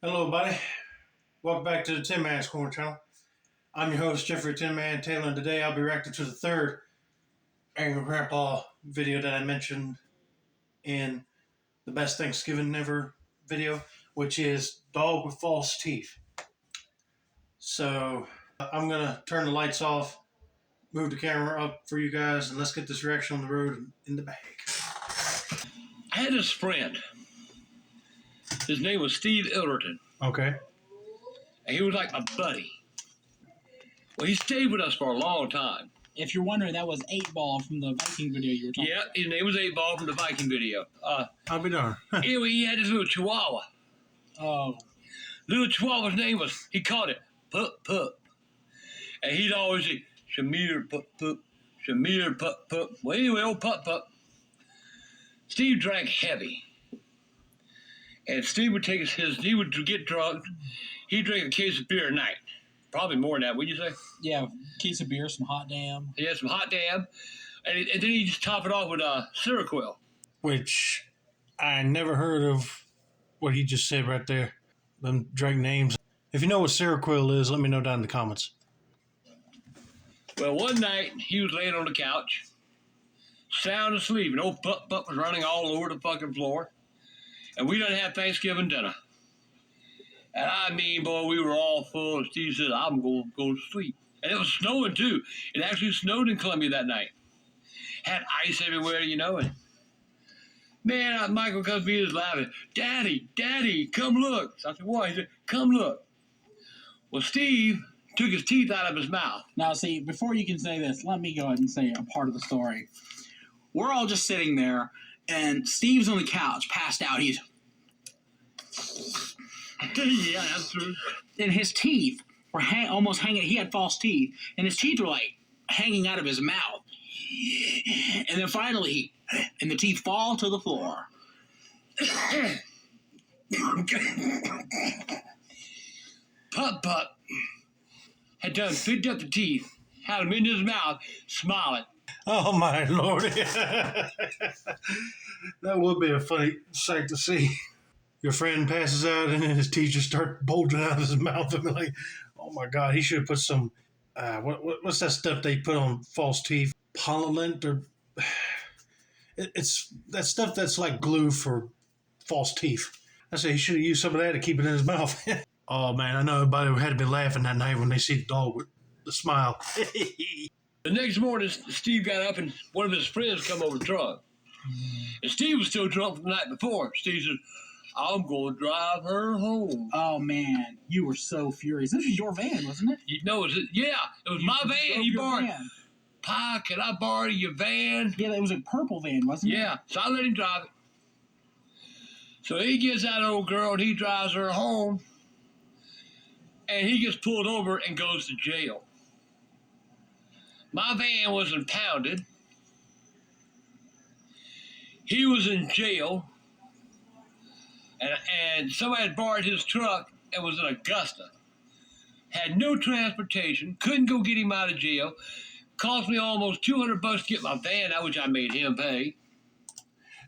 Hello, buddy. Welcome back to the Tin Man's Corner channel. I'm your host, Jeffrey Tin Man Taylor, and today I'll be reacting to the third Angry Grandpa video that I mentioned in the Best Thanksgiving Ever video, which is Dog with False Teeth. So I'm going to turn the lights off, move the camera up for you guys, and let's get this reaction on the road and in the bag. I had this friend. His name was Steve Ilderton. Okay. And he was like my buddy. Well, he stayed with us for a long time. If you're wondering, that was 8-Ball from the Viking video you were talking about. Yeah, his name was 8-Ball from the Viking video. I'll be darned. Anyway, he had this little chihuahua. Oh. Little chihuahua's name was, he called it Pup Pup. And he'd always say, Shamir Pup Pup, Shamir Pup Pup. Well, anyway, old Pup Pup. Steve drank heavy. And Steve would take he would get drunk. He'd drink a case of beer a night. Probably more than that, wouldn't you say? Yeah, case of beer, some Hot Damn. He had some Hot Damn. And then he'd just top it off with Seroquel. Which I never heard of what he just said right there. Them drink names. If you know what Seroquel is, let me know down in the comments. Well, one night, he was laying on the couch, sound asleep, and old Pup Pup was running all over the fucking floor. And we done had Thanksgiving dinner. And I mean, boy, we were all full. Steve said, I'm going to go to sleep. And it was snowing, too. It actually snowed in Columbia that night. Had ice everywhere, you know. And man, Michael comes to me and is laughing. Daddy, Daddy, come look. So I said, what? He said, come look. Well, Steve took his teeth out of his mouth. Now, see, before you can say this, let me go ahead and say a part of the story. We're all just sitting there, and Steve's on the couch, passed out. He's... Yeah, that's true. And his teeth were almost hanging. He had false teeth, and his teeth were like hanging out of his mouth. And then finally, and the teeth fall to the floor. Pup Pup had done picked up the teeth, had them in his mouth, smiling. Oh my Lord. That would be a funny sight to see. Your friend passes out and then his teeth just start bulging out of his mouth. I'm like, oh my God, he should have put some, what's that stuff they put on false teeth? Polylint or, it's that stuff that's like glue for false teeth. I say he should have used some of that to keep it in his mouth. Oh man, I know everybody had to be laughing that night when they see the dog with the smile. The next morning, Steve got up and one of his friends come over drunk. And Steve was still drunk from the night before. Steve said, I'm going to drive her home. Oh, man. You were so furious. This was your van, wasn't it? No, it was my van. He borrowed. Van. Pa, can I borrow your van? Yeah, it was a purple van, wasn't it? Yeah, so I let him drive it. So he gets that old girl and he drives her home. And he gets pulled over and goes to jail. My van was impounded. He was in jail. And somebody had borrowed his truck and was in Augusta. Had no transportation, couldn't go get him out of jail. Cost me almost $200 to get my van out, which I made him pay.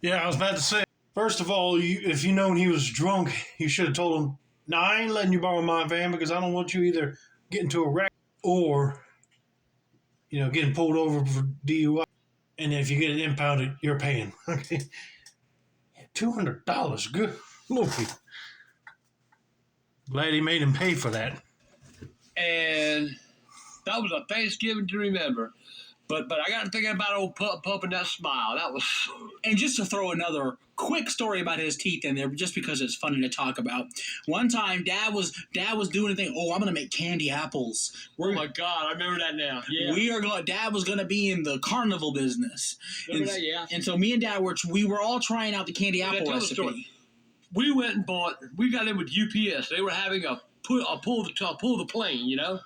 Yeah, I was about to say, first of all, if you known he was drunk, you should have told him, no, I ain't letting you borrow my van because I don't want you either getting into a wreck or, getting pulled over for DUI. And if you get it impounded, you're paying. Okay. $200, good Lord. Glad he made him pay for that. And that was a Thanksgiving to remember. But I got to thinking about old Pup Pup and that smile. That was... And just to throw another quick story about his teeth in there, just because it's funny to talk about. One time, Dad was doing a thing. Oh, I'm gonna make candy apples. Oh my God, I remember that now. Yeah. Dad was gonna be in the carnival business. Remember that? Yeah. And so me and Dad were all trying out the candy apple recipe. We went and bought. We got in with UPS. They were having a pull the plane, you know.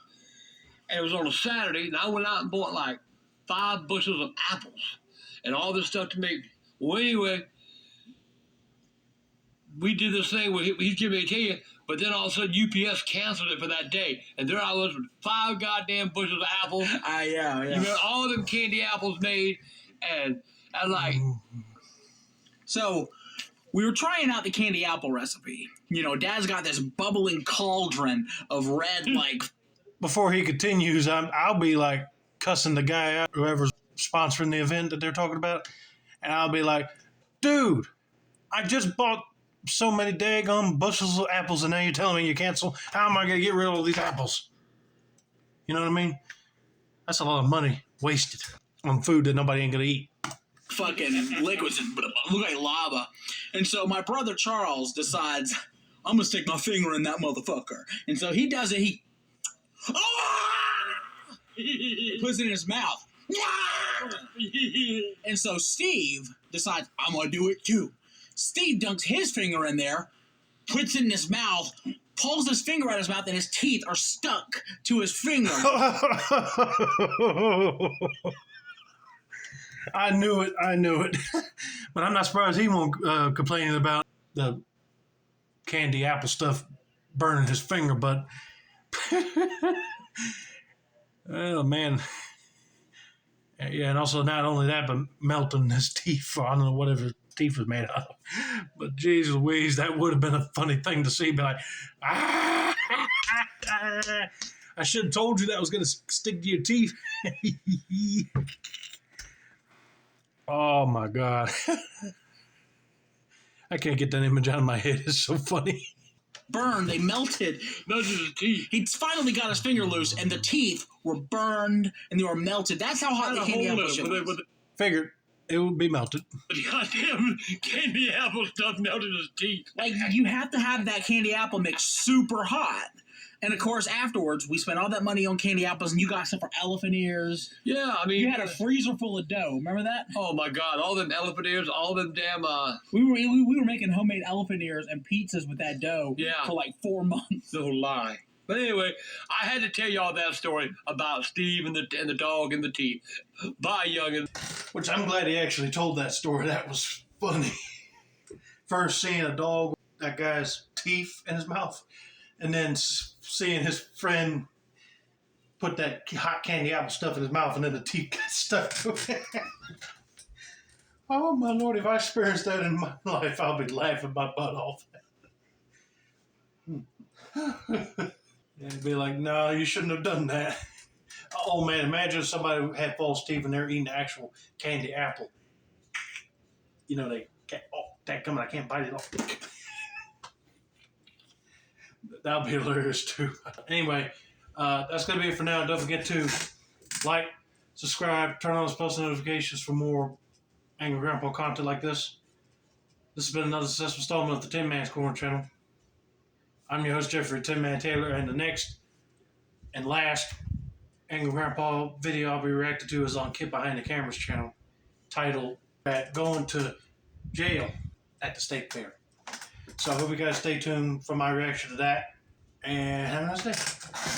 And it was on a Saturday, and I went out and bought like 5 bushels of apples and all this stuff to make. Well, anyway, we did this thing where he's giving me a candy, but then all of a sudden UPS canceled it for that day. And there I was with 5 goddamn bushels of apples. Yeah. You know, all them candy apples made, and I like. So we were trying out the candy apple recipe. You know, Dad's got this bubbling cauldron of red, like... Before he continues, I'll be like cussing the guy out, whoever's sponsoring the event that they're talking about, and I'll be like, dude, I just bought so many daggum bushels of apples, and now you're telling me you cancel? How am I going to get rid of all these apples? You know what I mean? That's a lot of money wasted on food that nobody ain't going to eat. Fucking liquids and look like lava. And so my brother Charles decides, I'm going to stick my finger in that motherfucker. And so he does it. He puts it in his mouth. And so Steve decides, I'm going to do it too. Steve dunks his finger in there, puts it in his mouth, pulls his finger out of his mouth, and his teeth are stuck to his finger. I knew it. But I'm not surprised he won't complain about the candy apple stuff burning his finger, but oh man. Yeah, and also not only that, but melting his teeth. I don't know whatever his teeth was made out of. But Jesus Louise, that would have been a funny thing to see. Be like, I should have told you that was going to stick to your teeth. Oh my God. I can't get that image out of my head. It's so funny. Burned, they melted. Melted his teeth. He finally got his finger loose, and the teeth were burned and they were melted. That's how hot the candy apple shit was. Figured it would be melted. The goddamn candy apple stuff melted his teeth. Like, you have to have that candy apple mix super hot. And of course, afterwards, we spent all that money on candy apples, and you got some for elephant ears. Yeah, I mean, You had a freezer full of dough. Remember that? oh my God, all them elephant ears, all them damn We were making homemade elephant ears and pizzas with that dough Yeah. for like 4 months. no lie. But anyway, I had to tell y'all that story about Steve and the dog and the teeth. Bye, youngin. Which I'm glad he actually told that story. That was funny. First seeing a dog, that guy's teeth in his mouth, and then seeing his friend put that hot candy apple stuff in his mouth, and then the teeth got stuck to it. Oh my Lord, if I experienced that in my life, I'll be laughing my butt off. And be like, no, you shouldn't have done that. Oh man, imagine if somebody who had false teeth and they're eating the actual candy apple. You know, they can't, that coming, I can't bite it off. That'll be hilarious too. Anyway, that's going to be it for now. Don't forget to like, subscribe, turn on those post notifications for more Angry Grandpa content like this. This has been another successful installment of the Tin Man's Corner channel. I'm your host, Jeffrey Tin Man Taylor, and the next and last Angry Grandpa video I'll be reacting to is on Kid Behind the Cameras channel, titled Going to Jail at the State Fair. So I hope you guys stay tuned for my reaction to that, and have a nice day.